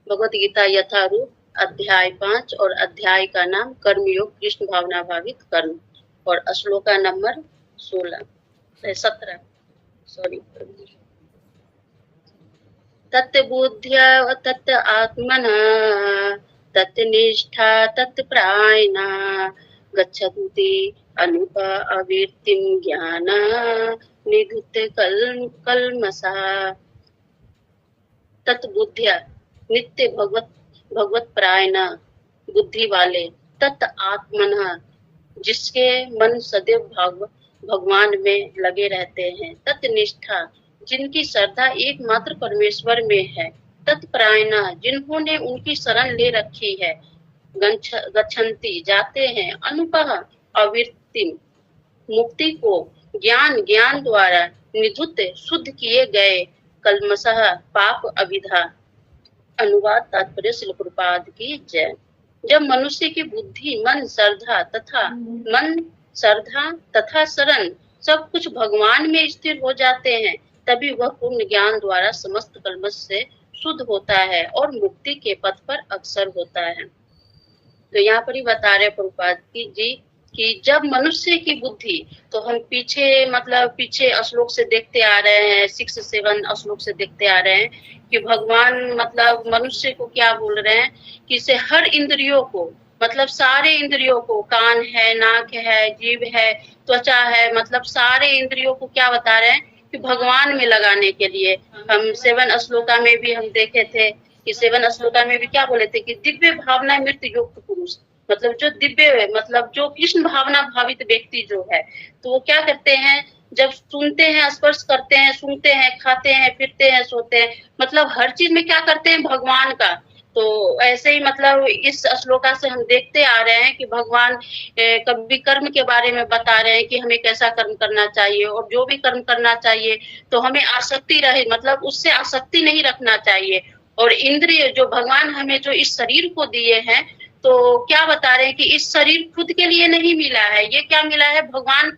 भगवत गीता यथारूप अध्याय 5 और अध्याय का नाम कर्मयोग कृष्ण भावना भावित कर्म और श्लोका नंबर 17 सॉरी। तत् बुद्ध्या तत् आत्मना तत् निष्ठा तत् प्रायणा गच्छन्ति अनुपवृत्तिं ज्ञान निधुते कल्मषा। तत् बुद्धिया नित्य भगवत प्रायणा बुद्धि वाले, तत् आत्मना जिसके मन सदैव भगवान में लगे रहते हैं, तत् निष्ठा जिनकी श्रद्धा एकमात्र परमेश्वर में है, तत्परायणा जिन्होंने उनकी शरण ले रखी है, गच्छन्ति जाते हैं, अनुपह अवृत्ति मुक्ति को, ज्ञान द्वारा निधुत शुद्ध किए गए, कल्मषः पाप अविधा। अनुवाद तात्पर्य श्रील प्रभुपाद की जय। जब मनुष्य की बुद्धि मन श्रद्धा तथा शरण सब कुछ भगवान में स्थिर हो जाते हैं, तभी वह पूर्ण ज्ञान द्वारा समस्त कल्मष से शुद्ध होता है और मुक्ति के पथ पर अग्रसर होता है। तो यहाँ पर ही बता रहे प्रभुपाद जी कि जब मनुष्य की बुद्धि, तो हम पीछे श्लोक से देखते आ रहे हैं, 6-7 श्लोक से देखते आ रहे हैं कि भगवान मनुष्य को क्या बोल रहे हैं कि इसे हर इंद्रियों को, सारे इंद्रियों को, कान है, नाक है, जीभ है, त्वचा है, सारे इंद्रियों को क्या बता रहे हैं कि भगवान में लगाने के लिए। हम 7 श्लोका में भी हम देखे थे कि 7 श्लोका में भी क्या बोले थे कि दिव्य भावना मृत युक्त पुरुष, जो दिव्य जो कृष्ण भावना भावित व्यक्ति जो है, तो वो क्या करते हैं, जब सुनते हैं, स्पर्श करते हैं, सुनते हैं, खाते हैं, फिरते हैं, सोते हैं, हर चीज में क्या करते हैं भगवान का। तो ऐसे ही इस श्लोका से हम देखते आ रहे हैं कि भगवान कभी कर्म के बारे में बता रहे हैं कि हमें कैसा कर्म करना चाहिए, और जो भी कर्म करना चाहिए तो हमें आसक्ति रहे, उससे आसक्ति नहीं रखना चाहिए। और इंद्रिय जो भगवान हमें जो इस शरीर को दिए हैं, तो क्या बता रहे हैं कि इस शरीर खुद के लिए नहीं मिला है, ये क्या मिला है, भगवान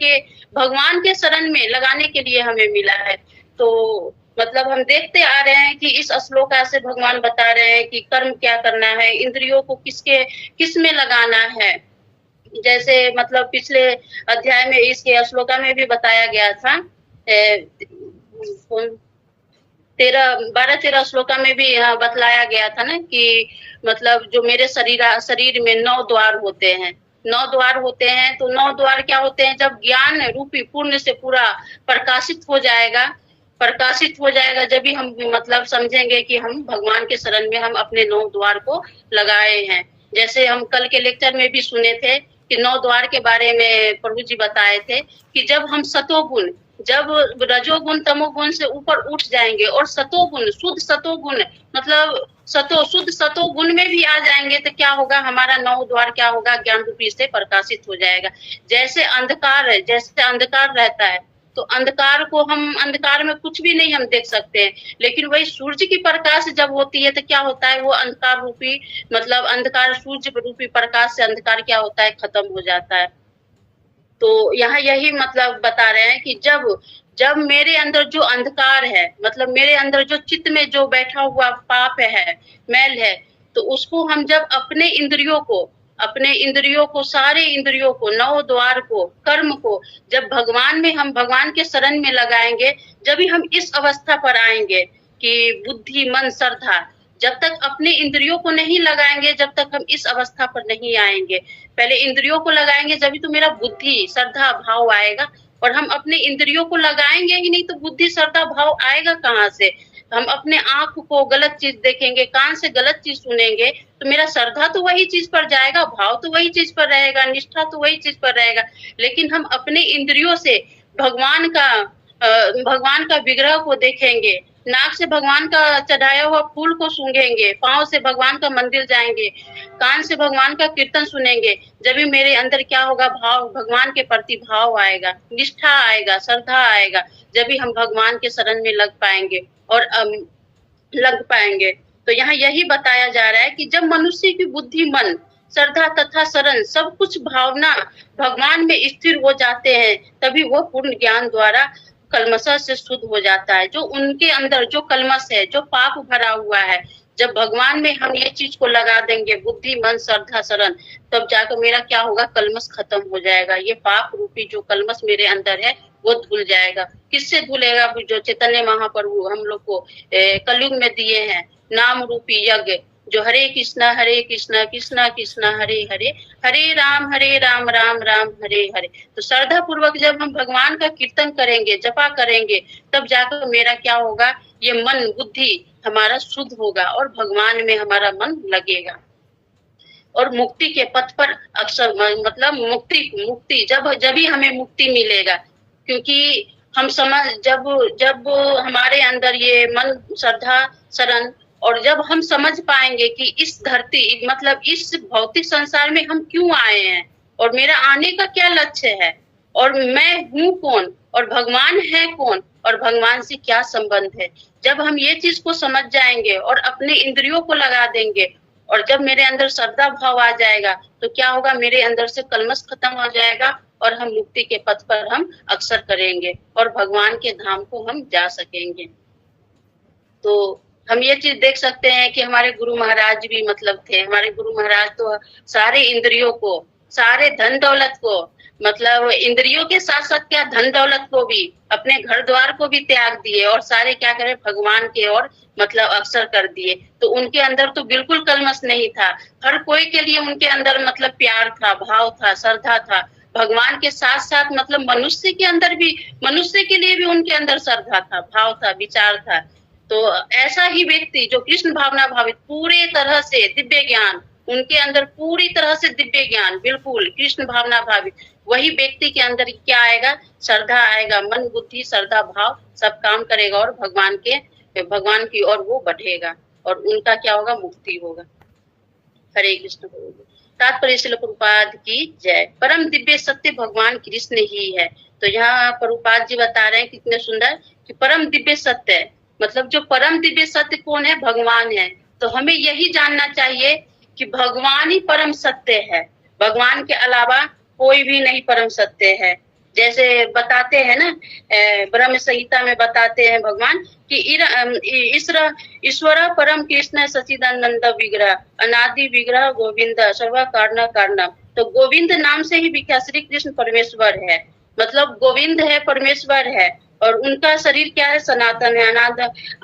के शरण में लगाने के लिए हमें मिला है। तो हम देखते आ रहे हैं कि इस श्लोका से भगवान बता रहे हैं कि कर्म क्या करना है, इंद्रियों को किस में लगाना है। जैसे पिछले अध्याय में इसके श्लोका में भी बताया गया था, 12-13 श्लोका में भी बतलाया गया था ना कि जो मेरे शरीर में 9 द्वार होते हैं, 9 द्वार होते हैं। तो 9 द्वार क्या होते हैं, जब ज्ञान रूपी पूर्ण से पूरा प्रकाशित हो जाएगा, जब भी हम समझेंगे कि हम भगवान के शरण में हम अपने 9 द्वार को लगाए हैं। जैसे हम कल के लेक्चर में भी सुने थे कि 9 द्वार के बारे में प्रभु जी बताए थे कि जब हम सतोगुण, जब रजोगुण तमोगुण से ऊपर उठ जाएंगे और सतोगुण, शुद्ध सतोगुण शुद्ध सतोगुण में भी आ जाएंगे, तो क्या होगा, हमारा 9 द्वार क्या होगा, ज्ञान रूपी से प्रकाशित हो जाएगा। जैसे अंधकार रहता है, तो अंधकार में कुछ भी नहीं हम देख सकते हैं, लेकिन वही सूर्य की प्रकाश जब होती है तो क्या होता है, वो अंधकार रूपी अंधकार सूर्य रूपी प्रकाश से अंधकार क्या होता है, खत्म हो जाता है। तो यहाँ यही बता रहे हैं कि जब मेरे अंदर जो अंधकार है, मेरे अंदर जो चित्त में जो बैठा हुआ पाप है, मैल है, तो उसको हम जब अपने इंद्रियों को, सारे इंद्रियों को, 9 द्वार को, कर्म को जब हम भगवान के शरण में लगाएंगे, जब भी हम इस अवस्था पर आएंगे कि बुद्धि मन श्रद्धा, जब तक अपने इंद्रियों को नहीं लगाएंगे, जब तक हम इस अवस्था पर नहीं आएंगे। पहले इंद्रियों को लगाएंगे, जब भी तो मेरा बुद्धि श्रद्धा भाव आएगा, और हम अपने इंद्रियों को लगाएंगे ही नहीं तो बुद्धि श्रद्धा भाव आएगा कहाँ से। हम अपने आंख को गलत चीज देखेंगे, कान से गलत चीज सुनेंगे, तो मेरा श्रद्धा तो वही चीज पर जाएगा, भाव तो वही चीज पर रहेगा, निष्ठा तो वही चीज पर रहेगा। लेकिन हम अपने इंद्रियों से भगवान का विग्रह को देखेंगे, नाक से भगवान का चढ़ाया हुआ फूल को सूंघेंगे, पांव से भगवान का मंदिर जाएंगे, कान से भगवान का कीर्तन सुनेंगे, जब भी मेरे अंदर क्या होगा, भाव, भगवान के प्रति भाव आएगा, निष्ठा आएगा, श्रद्धा आएगा, जब भी हम भगवान के शरण में लग पाएंगे। तो यहाँ यही बताया जा रहा है कि जब मनुष्य की बुद्धि मन श्रद्धा तथा शरण सब कुछ भावना भगवान में स्थिर हो जाते हैं, तभी वह पूर्ण ज्ञान द्वारा कल्मष से शुद्ध हो जाता है। जो उनके अंदर जो कल्मष है, जो पाप भरा हुआ है, जब भगवान में हम ये चीज को लगा देंगे, बुद्धि मन श्रद्धा शरण, तब जाकर मेरा क्या होगा, कलमश खत्म हो जाएगा। ये पाप रूपी जो कलमश मेरे अंदर है वो धुल जाएगा। किससे धुलेगा? जो चैतन्य महाप्रभु हम लोग को कलयुग में दिए हैं, नाम रूपी यज्ञ, जो हरे कृष्णा कृष्णा कृष्णा हरे हरे, हरे राम राम राम हरे हरे। तो श्रद्धा पूर्वक जब हम भगवान का कीर्तन करेंगे, जपा करेंगे, तब जाकर मेरा क्या होगा, ये मन बुद्धि हमारा शुद्ध होगा और भगवान में हमारा मन लगेगा। और मुक्ति के पथ पर अक्सर मतलब मुक्ति जब ही हमें मुक्ति मिलेगा, क्योंकि हम समझ जब हमारे अंदर ये मन श्रद्धा शरण, और जब हम समझ पाएंगे कि इस धरती मतलब इस भौतिक संसार में हम क्यों आए हैं और मेरा आने का क्या लक्ष्य है, और मैं हूँ कौन और भगवान है कौन और भगवान से क्या संबंध है, जब हम ये चीज को समझ जाएंगे और अपने इंद्रियों को लगा देंगे, और जब मेरे अंदर श्रद्धा भाव आ जाएगा, तो क्या होगा, मेरे अंदर से कलमश खत्म हो जाएगा और हम मुक्ति के पथ पर हम अक्सर करेंगे और भगवान के धाम को हम जा सकेंगे। तो हम ये चीज देख सकते हैं कि हमारे गुरु महाराज भी मतलब थे। हमारे गुरु महाराज तो सारे इंद्रियों को, सारे धन दौलत को, मतलब इंद्रियों के साथ साथ क्या धन दौलत को भी, अपने घर द्वार को भी त्याग दिए और सारे क्या करे, भगवान के ओर मतलब अक्सर कर दिए। तो उनके अंदर तो बिल्कुल कलमश नहीं था। हर कोई के लिए उनके अंदर मतलब प्यार था, भाव था, श्रद्धा था। भगवान के साथ साथ मतलब मनुष्य के अंदर भी, मनुष्य के लिए भी उनके अंदर श्रद्धा था, भाव था, विचार था। तो ऐसा ही व्यक्ति जो कृष्ण भावना भावित, पूरे तरह से दिव्य ज्ञान, उनके अंदर पूरी तरह से दिव्य ज्ञान, बिल्कुल कृष्ण भावना भावित, वही व्यक्ति के अंदर क्या आएगा, श्रद्धा आएगा, मन बुद्धि श्रद्धा भाव सब काम करेगा और भगवान की ओर वो बढ़ेगा और उनका क्या होगा, मुक्ति होगा। हरे कृष्ण। तात्पर्य श्रील प्रभुपाद की जय। परम दिव्य सत्य भगवान कृष्ण ही है। तो यहाँ प्रभुपाद जी बता रहे हैं कितने सुंदर कि परम दिव्य सत्य है, मतलब जो परम दिव्य सत्य कौन है, भगवान है। तो हमें यही जानना चाहिए कि भगवान ही परम सत्य है, भगवान के अलावा कोई भी नहीं परम सत्य है। जैसे बताते हैं ना, ब्रह्म संहिता में बताते हैं भगवान कि ईश्वर परम कृष्ण सचिदानंद विग्रह, अनादि विग्रह गोविंद सर्व कारण कारण। तो गोविंद नाम से ही विख्यात श्री कृष्ण परमेश्वर है, मतलब गोविंद है, परमेश्वर है, और उनका शरीर क्या है, सनातन है,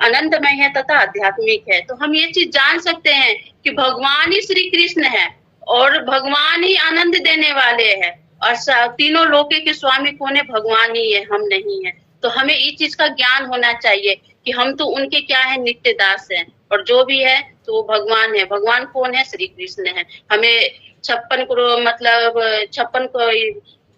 आनंदमय है तथा आध्यात्मिक है। तो हम ये चीज जान सकते हैं कि भगवान ही श्री कृष्ण है और भगवान ही आनंद देने वाले हैं, और तीनों लोके के स्वामी कौन है, भगवान ही है, हम नहीं है। तो हमें इस चीज का ज्ञान होना चाहिए कि हम तो उनके क्या है, नित्य दास हैं, और जो भी है तो वो भगवान है। भगवान कौन है, श्री कृष्ण है। हमें 56 करोड़ मतलब 56 को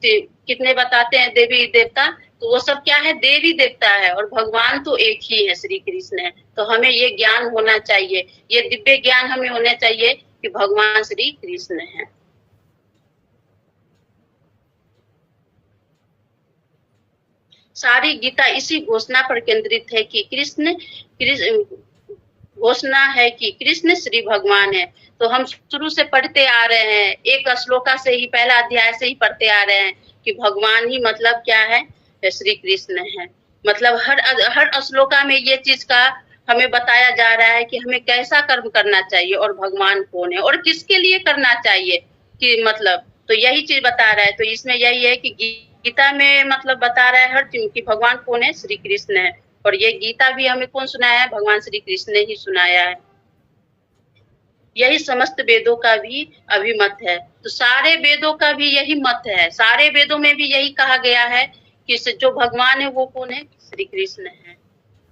कितने बताते हैं देवी देवता, तो वो सब क्या है, देवी देवता है, और भगवान तो एक ही है, श्री कृष्ण है। तो हमें ये ज्ञान होना चाहिए, ये दिव्य ज्ञान हमें होना चाहिए कि भगवान श्री कृष्ण है। सारी गीता इसी घोषणा पर केंद्रित है कि घोषणा है कि कृष्ण श्री भगवान है। तो हम शुरू से पढ़ते आ रहे हैं, एक श्लोका से ही, पहला अध्याय से ही पढ़ते आ रहे हैं कि भगवान ही मतलब क्या है, श्री कृष्ण है। मतलब हर श्लोका में ये चीज का हमें बताया जा रहा है कि हमें कैसा कर्म करना चाहिए और भगवान कौन है और किसके लिए करना चाहिए, कि मतलब तो यही चीज बता रहा है। तो इसमें यही है कि गीता में मतलब बता रहा है हर चीज कि भगवान कौन है, श्री कृष्ण है, और ये गीता भी हमें कौन सुनाया है, भगवान श्री कृष्ण ने ही सुनाया है। यही समस्त वेदों का भी अभिमत है। तो सारे वेदों का भी यही मत है, सारे वेदों में भी यही कहा गया है कि जो भगवान है वो कौन है, श्री कृष्ण है।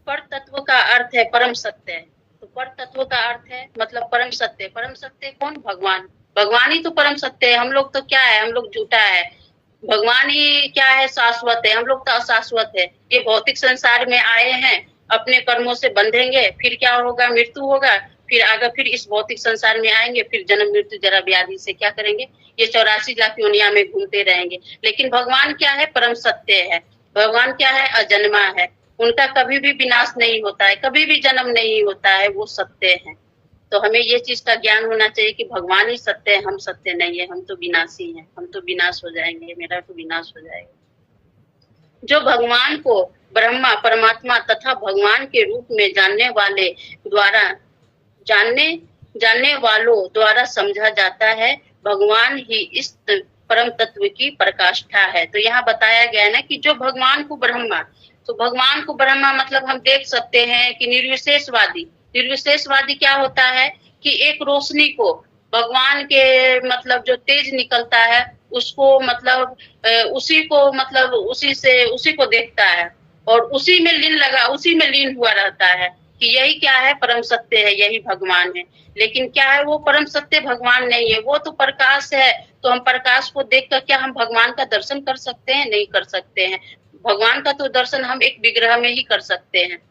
पर तत्व का अर्थ है परम सत्य है। तो पर तत्व का अर्थ है मतलब परम सत्य। परम सत्य कौन, भगवान। भगवान ही तो परम सत्य है। हम लोग तो क्या है, हम लोग झूठा है। भगवान ही क्या है, शाश्वत है, हम लोग तो अशाश्वत है। ये भौतिक संसार में आए हैं, अपने कर्मों से बंधेंगे, फिर क्या होगा, मृत्यु होगा, फिर आगे फिर इस भौतिक संसार में आएंगे, फिर जन्म मृत्यु जरा व्याधि से क्या करेंगे, ये 84 लाख योनिया में घूमते रहेंगे। लेकिन भगवान क्या है, परम सत्य है। भगवान क्या है, अजन्मा है, उनका कभी भी विनाश नहीं होता है, कभी भी जन्म नहीं होता है, वो सत्य है। तो हमें ये चीज का ज्ञान होना चाहिए कि भगवान ही सत्य है, हम सत्य नहीं है, हम तो विनाशी हैं, हम तो विनाश हो जाएंगे, मेरा तो विनाश हो जाएगा। जो भगवान को ब्रह्मा परमात्मा तथा भगवान के रूप में जानने वाले द्वारा जानने वालों द्वारा समझा जाता है। भगवान ही इस परम तत्व की प्रकाष्ठा है। तो यहाँ बताया गया है ना कि जो भगवान को ब्रह्मा, तो भगवान को ब्रह्मा मतलब हम देख सकते हैं कि निर्विशेषवादी क्या होता है कि एक रोशनी को भगवान के मतलब जो तेज निकलता है उसको मतलब उसी को देखता है और उसी में लीन हुआ रहता है कि यही क्या है, परम सत्य है, यही भगवान है। लेकिन क्या है, वो परम सत्य भगवान नहीं है, वो तो प्रकाश है। तो हम प्रकाश को देखकर क्या हम भगवान का दर्शन कर सकते हैं? नहीं कर सकते हैं। भगवान का तो दर्शन हम एक विग्रह में ही कर सकते हैं।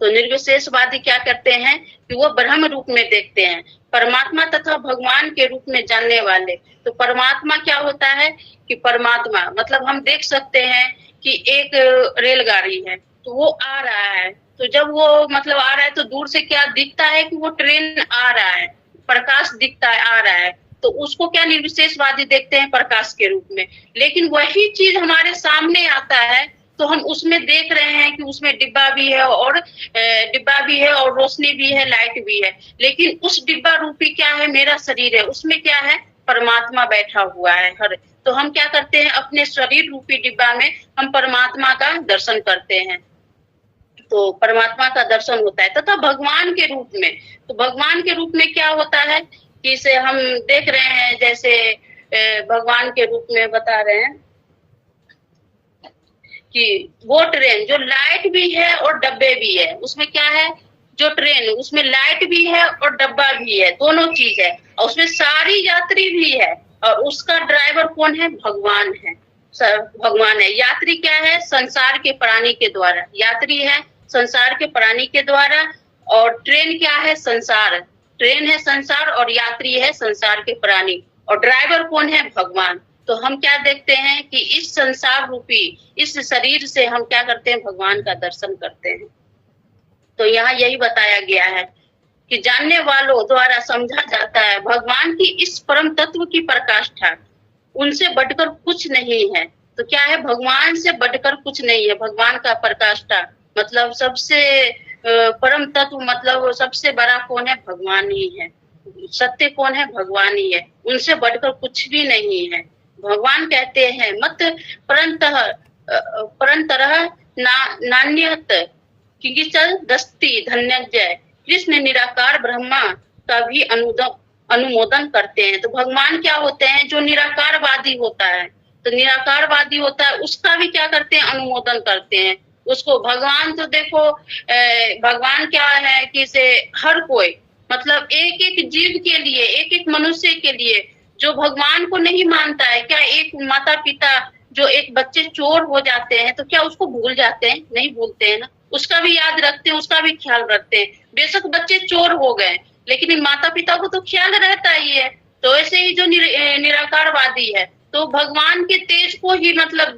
तो निर्विशेषवादी क्या करते हैं कि वो ब्रह्म रूप में देखते हैं, परमात्मा तथा भगवान के रूप में जानने वाले। तो परमात्मा क्या होता है कि परमात्मा मतलब हम देख सकते हैं कि एक रेलगाड़ी है तो वो आ रहा है, तो जब वो मतलब आ रहा है तो दूर से क्या दिखता है कि वो ट्रेन आ रहा है, प्रकाश दिखता है, आ रहा है, तो उसको क्या निर्विशेषवादी देखते हैं प्रकाश के रूप में। लेकिन वही चीज हमारे सामने आता है तो हम उसमें देख रहे हैं कि उसमें डिब्बा भी है और रोशनी भी है, लाइट भी है। लेकिन उस डिब्बा रूपी क्या है, मेरा शरीर है, उसमें क्या है, परमात्मा बैठा हुआ है हर। तो हम क्या करते हैं, अपने शरीर रूपी डिब्बा में हम परमात्मा का दर्शन करते हैं। तो परमात्मा का दर्शन होता है तथा भगवान के रूप में। तो भगवान के रूप में क्या होता है कि इसे हम देख रहे हैं, जैसे भगवान के रूप में बता रहे हैं कि वो ट्रेन जो लाइट भी है और डब्बे भी है, उसमें क्या है, जो ट्रेन उसमें लाइट भी है और डब्बा भी है, दोनों चीज है, और उसमें सारी यात्री भी है, और उसका ड्राइवर कौन है, भगवान है, भगवान है। यात्री क्या है, संसार के प्राणी के द्वारा, यात्री है संसार के प्राणी के द्वारा, और ट्रेन क्या है, संसार, ट्रेन है संसार और यात्री है संसार के प्राणी, और ड्राइवर कौन है, भगवान। तो हम क्या देखते हैं कि इस संसार रूपी इस शरीर से हम क्या करते हैं, भगवान का दर्शन करते हैं। तो यहाँ यही बताया गया है कि जानने वालों द्वारा समझा जाता है भगवान की इस परम तत्व की प्रकाष्ठा उनसे बढ़कर कुछ नहीं है। तो क्या है, भगवान से बढ़कर कुछ नहीं है। भगवान का प्रकाष्ठा मतलब सबसे परम तत्व मतलब सबसे बड़ा कौन है, भगवान ही है। सत्य कौन है, भगवान ही है, उनसे बढ़कर कुछ भी नहीं है। भगवान कहते हैं मत परंतरः नान्यत किंचित् दस्ति धन्यजय। कृष्ण निराकार ब्रह्मा का भी अनुमोदन करते हैं। तो भगवान क्या होते हैं, जो निराकारवादी होता है, तो निराकारवादी होता है उसका भी क्या करते हैं, अनुमोदन करते हैं उसको। भगवान तो देखो भगवान क्या है कि से हर कोई मतलब एक एक जीव के लिए, एक एक मनुष्य के लिए जो भगवान को नहीं मानता है, क्या एक माता पिता जो एक बच्चे चोर हो जाते हैं तो क्या उसको भूल जाते हैं, नहीं भूलते हैं ना, उसका भी याद रखते हैं, उसका भी ख्याल रखते हैं। बेशक बच्चे चोर हो गए लेकिन माता पिता को तो ख्याल रहता ही है। तो ऐसे ही जो निराकारवादी है तो भगवान के तेज को ही मतलब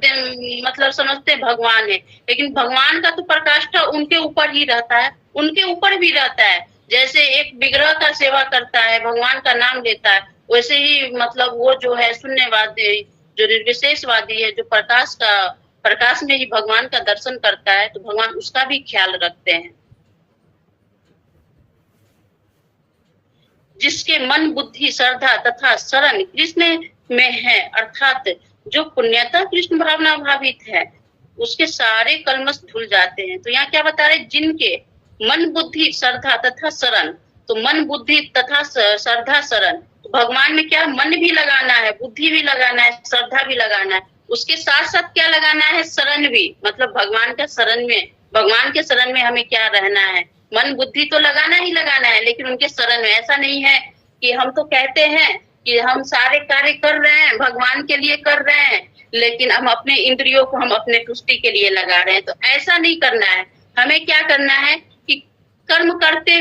समझते भगवान है, लेकिन भगवान का तो प्रकाष्ठा उनके ऊपर ही रहता है, उनके ऊपर भी रहता है। जैसे एक विग्रह का सेवा करता है, भगवान का नाम लेता है, वैसे ही मतलब वो जो है शून्यवादी, जो निर्विशेषवादी है, जो प्रकाश में ही भगवान का दर्शन करता है, तो भगवान उसका भी ख्याल रखते हैं। जिसके मन बुद्धि श्रद्धा तथा शरण कृष्ण में है, अर्थात जो पुण्यता कृष्ण भावना भावित है, उसके सारे कलमश धुल जाते हैं। तो यहाँ क्या बता रहे, जिनके मन बुद्धि श्रद्धा तथा शरण, तो मन बुद्धि तथा श्रद्धा शरण, तो भगवान में क्या मन भी लगाना है, बुद्धि भी लगाना है, श्रद्धा भी लगाना है, उसके साथ साथ क्या लगाना है, शरण भी, मतलब भगवान के शरण में हमें क्या रहना है, मन बुद्धि तो लगाना ही लगाना है, लेकिन उनके शरण में। ऐसा नहीं है कि हम तो कहते हैं कि हम सारे कार्य कर रहे हैं, भगवान के लिए कर रहे हैं, लेकिन हम अपने इंद्रियों को हम अपने तुष्टि के लिए लगा रहे हैं। तो ऐसा नहीं करना है। हमें क्या करना है कि कर्म करते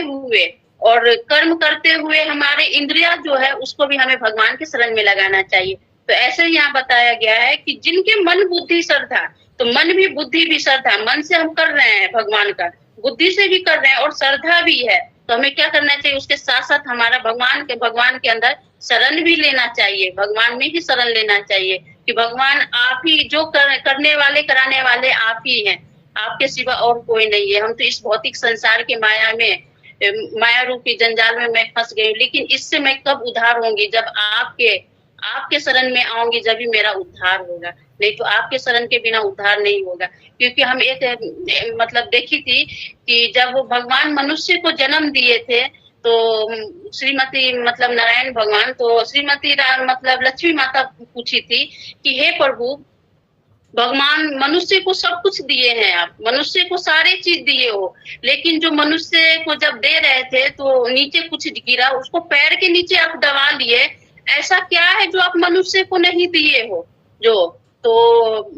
हुए हमारे इंद्रिया जो है उसको भी हमें भगवान के शरण में लगाना चाहिए। तो ऐसे यहाँ बताया गया है कि जिनके मन बुद्धि श्रद्धा, तो मन भी बुद्धि भी श्रद्धा, मन से हम कर रहे हैं भगवान का, बुद्धि से भी कर रहे हैं और श्रद्धा भी है, तो हमें क्या करना चाहिए, उसके साथ साथ हमारा भगवान के अंदर शरण भी लेना चाहिए, भगवान में ही शरण लेना चाहिए कि भगवान आप ही जो करने वाले कराने वाले आप ही हैं, आपके सिवा और कोई नहीं है। हम तो इस भौतिक संसार के माया में माया रूपी जंजाल में मैं फंस गई हूँ, लेकिन इससे मैं कब उद्धार होंगी? जब आपके आपके शरण में आऊंगी, जब भी मेरा उद्धार होगा, नहीं तो आपके शरण के बिना उद्धार नहीं होगा। क्योंकि हम एक मतलब देखी थी कि जब वो भगवान मनुष्य को जन्म दिए थे, तो श्रीमती मतलब नारायण भगवान, तो श्रीमती मतलब लक्ष्मी माता पूछी थी कि हे प्रभु, भगवान मनुष्य को सब कुछ दिए हैं, आप मनुष्य को सारी चीज दिए हो, लेकिन जो मनुष्य को जब दे रहे थे तो नीचे कुछ गिरा, उसको पैर के नीचे आप दबा लिए, ऐसा क्या है जो आप मनुष्य को नहीं दिए हो? जो तो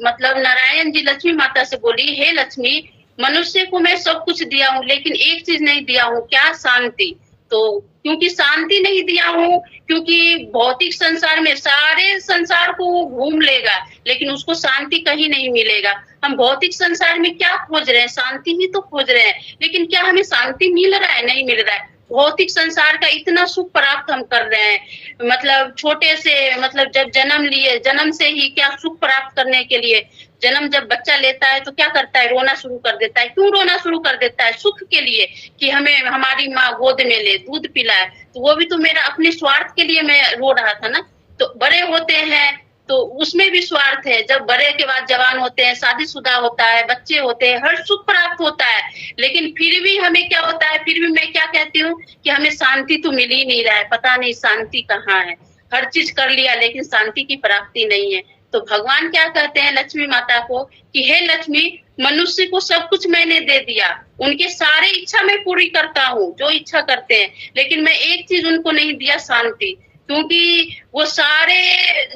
मतलब नारायण जी लक्ष्मी माता से बोली, हे लक्ष्मी, मनुष्य को मैं सब कुछ दिया हूँ, लेकिन एक चीज नहीं दिया हूँ, क्या? शांति। तो क्योंकि शांति नहीं दिया हूँ, क्योंकि भौतिक संसार में सारे संसार को वो घूम लेगा, लेकिन उसको शांति कहीं नहीं मिलेगा। हम भौतिक संसार में क्या खोज रहे हैं? शांति ही तो खोज रहे हैं, लेकिन क्या हमें शांति मिल रहा है? नहीं मिल रहा है। भौतिक संसार का इतना सुख प्राप्त हम कर रहे हैं, मतलब छोटे से मतलब जब जन्म लिए, जन्म से ही क्या सुख प्राप्त करने के लिए, जन्म जब बच्चा लेता है तो क्या करता है? रोना शुरू कर देता है। क्यों रोना शुरू कर देता है? सुख के लिए, कि हमें हमारी माँ गोद में ले, दूध पिलाए। तो वो भी तो मेरा अपने स्वार्थ के लिए मैं रो रहा था ना। तो बड़े होते हैं तो उसमें भी स्वार्थ है। जब बड़े के बाद जवान होते हैं, शादीशुदा होता है, बच्चे होते हैं, हर सुख प्राप्त होता है, लेकिन फिर भी हमें क्या होता है? फिर भी मैं क्या कहती हूँ कि हमें शांति तो मिल ही नहीं रहा है, पता नहीं शांति कहाँ है। हर चीज कर लिया लेकिन शांति की प्राप्ति नहीं है। तो भगवान क्या कहते हैं लक्ष्मी माता को कि हे लक्ष्मी, मनुष्य को सब कुछ मैंने दे दिया, उनके सारे इच्छा मैं पूरी करता हूँ, जो इच्छा करते हैं, लेकिन मैं एक चीज उनको नहीं दिया, शांति। क्योंकि वो सारे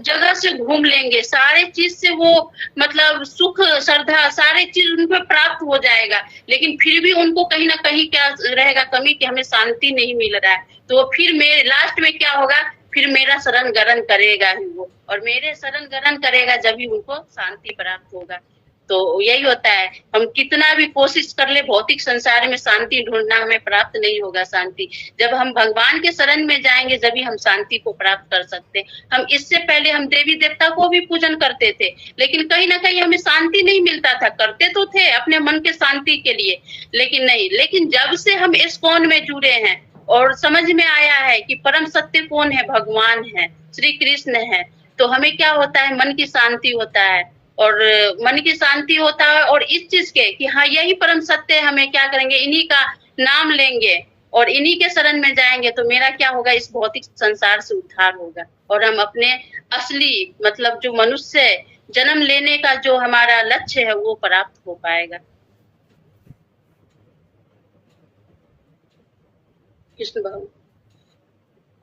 जगह से घूम लेंगे, सारे चीज से वो मतलब सुख श्रद्धा सारे चीज उनको प्राप्त हो जाएगा, लेकिन फिर भी उनको कहीं ना कहीं क्या रहेगा? कमी, कि हमें शांति नहीं मिल रहा है। तो फिर मेरे लास्ट में क्या होगा? फिर मेरा शरण ग्रहण करेगा ही वो, और मेरे शरण ग्रहण करेगा जब भी उनको शांति प्राप्त होगा। तो यही होता है, हम कितना भी कोशिश कर ले भौतिक संसार में शांति ढूंढना, हमें प्राप्त नहीं होगा शांति। जब हम भगवान के शरण में जाएंगे जब भी हम शांति को प्राप्त कर सकते। हम इससे पहले हम देवी देवता को भी पूजन करते थे, लेकिन कहीं ना कहीं हमें शांति नहीं मिलता था। करते तो थे अपने मन के शांति के लिए, लेकिन नहीं। लेकिन जब से हम इस्कॉन में जुड़े हैं और समझ में आया है कि परम सत्य कौन है? भगवान है, श्री कृष्ण है, तो हमें क्या होता है? मन की शांति होता है, और मन की शांति होता है, और इस चीज के कि हाँ यही परम सत्य है, हमें क्या करेंगे? इन्हीं का नाम लेंगे और इन्हीं के शरण में जाएंगे, तो मेरा क्या होगा? इस भौतिक संसार से उद्धार होगा, और हम अपने असली मतलब जो मनुष्य जन्म लेने का जो हमारा लक्ष्य है वो प्राप्त हो पाएगा। कृष्ण भगवान,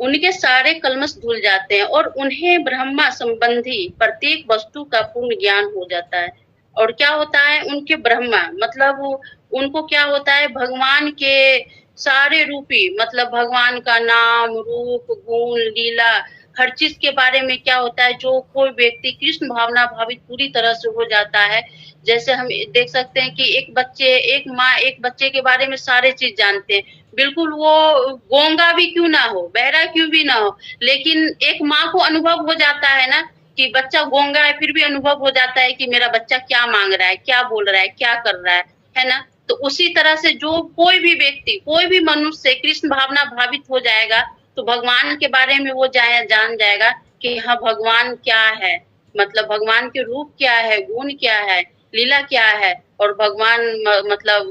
उनके सारे कल्मश धुल जाते हैं और उन्हें ब्रह्मा संबंधी प्रत्येक वस्तु का पूर्ण ज्ञान हो जाता है। और क्या होता है? उनके ब्रह्मा मतलब उनको क्या होता है? भगवान के सारे रूपी मतलब भगवान का नाम, रूप, गुण, लीला, हर चीज के बारे में क्या होता है? जो कोई व्यक्ति कृष्ण भावना भावित पूरी तरह से हो जाता है, जैसे हम देख सकते हैं कि एक माँ एक बच्चे के बारे में सारे चीज जानते हैं, बिल्कुल वो गूंगा भी क्यों ना हो, बहरा क्यों भी ना हो, लेकिन एक माँ को अनुभव हो जाता है ना कि बच्चा गूंगा है, फिर भी अनुभव हो जाता है कि मेरा बच्चा क्या मांग रहा है, क्या बोल रहा है, क्या कर रहा है ना। तो उसी तरह से जो कोई भी व्यक्ति, कोई भी मनुष्य कृष्ण भावना भावित हो जाएगा, तो भगवान के बारे में वो जान जाएगा कि हाँ भगवान क्या है, मतलब भगवान के रूप क्या है, गुण क्या है, लीला क्या है, और भगवान मतलब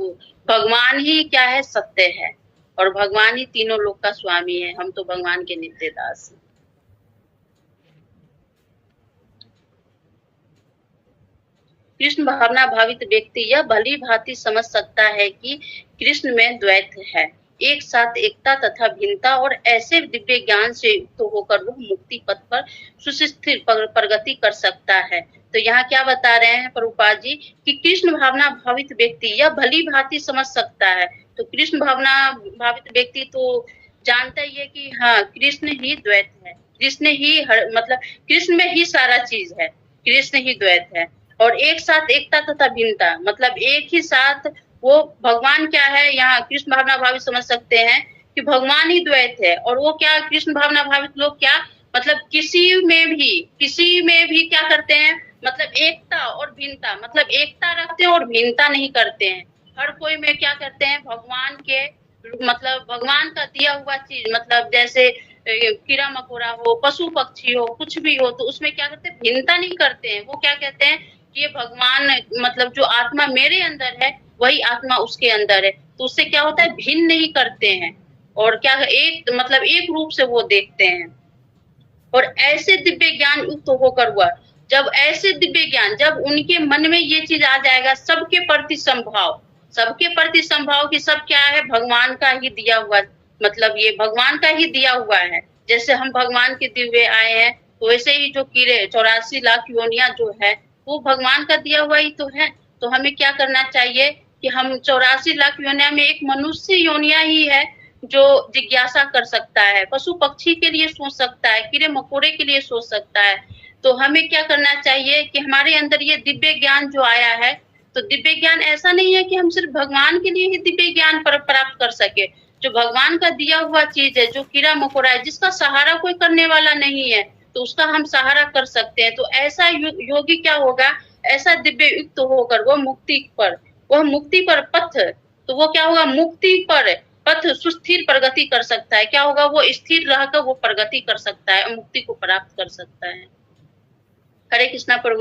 भगवान ही क्या है? सत्य है, और भगवान ही तीनों लोक का स्वामी है। हम तो भगवान के नित्य दास हैं। कृष्ण भावना भावित व्यक्ति यह भली भांति समझ सकता है कि कृष्ण में द्वैत है, एक साथ एकता तथा भिन्नता, और ऐसे दिव्य ज्ञान से युक्त होकर वह मुक्ति पथ पर सुस्थिर प्रगति कर सकता है। तो यहाँ क्या बता रहे हैं प्रभुपाद जी कि कृष्ण भावना भावित व्यक्ति यह भली भांति समझ सकता है। तो कृष्ण भावना भावित व्यक्ति तो जानता ही है कि हाँ कृष्ण ही द्वैत है, कृष्ण ही मतलब कृष्ण में ही सारा चीज है, कृष्ण ही द्वैत है। और एक साथ एकता तथा भिन्नता मतलब एक ही साथ वो भगवान क्या है, यहाँ कृष्ण भावना भावित समझ सकते हैं कि भगवान ही द्वैत है। और वो क्या कृष्ण भावना भावित लोग क्या मतलब किसी में भी क्या करते हैं? मतलब एकता और भिन्नता, मतलब एकता रखते हैं और भिन्नता नहीं करते हैं। हर कोई में क्या करते हैं? भगवान के मतलब भगवान का दिया हुआ चीज, मतलब जैसे कीड़ा मकोड़ा हो, पशु पक्षी हो, कुछ भी हो, तो उसमें क्या करते हैं, भिन्नता नहीं करते हैं। वो क्या कहते हैं कि ये भगवान, मतलब जो आत्मा मेरे अंदर है वही आत्मा उसके अंदर है, तो उससे क्या होता है, भिन्न नहीं करते हैं। और क्या एक मतलब एक रूप से वो देखते हैं। और ऐसे दिव्य ज्ञान युक्त होकर हुआ, जब ऐसे दिव्य ज्ञान, जब उनके मन में ये चीज आ जाएगा, सबके प्रति संभाव, सबके प्रति संभाव की, सब क्या है, भगवान का ही दिया हुआ, मतलब ये भगवान का ही दिया हुआ है। जैसे हम भगवान के दिव्य आए हैं, तो वैसे ही जो कीड़े 84 लाख योनिया जो है, वो भगवान का दिया हुआ ही तो है। तो हमें क्या करना चाहिए कि हम 84 लाख योनिया में एक मनुष्य योनिया ही है जो जिज्ञासा कर सकता है, पशु पक्षी के लिए सोच सकता है, कीड़े मकोड़े के लिए सोच सकता है। तो हमें क्या करना चाहिए कि हमारे अंदर ये दिव्य ज्ञान जो आया है, तो दिव्य ज्ञान ऐसा नहीं है कि हम सिर्फ भगवान के लिए ही दिव्य ज्ञान प्राप्त कर सके। जो भगवान का दिया हुआ चीज है, जो कीड़ा मकोड़ा है, जिसका सहारा कोई करने वाला नहीं है, तो उसका हम सहारा कर सकते हैं। तो ऐसा योगी क्या होगा, ऐसा दिव्य युक्त होकर वो मुक्ति पर, वह मुक्ति पर पथ, तो वो क्या होगा, मुक्ति पर पथ सुस्थिर प्रगति कर सकता है। क्या होगा, वो स्थिर रहकर वो प्रगति कर सकता है, मुक्ति को प्राप्त कर सकता है। हरे कृष्णा प्रभु।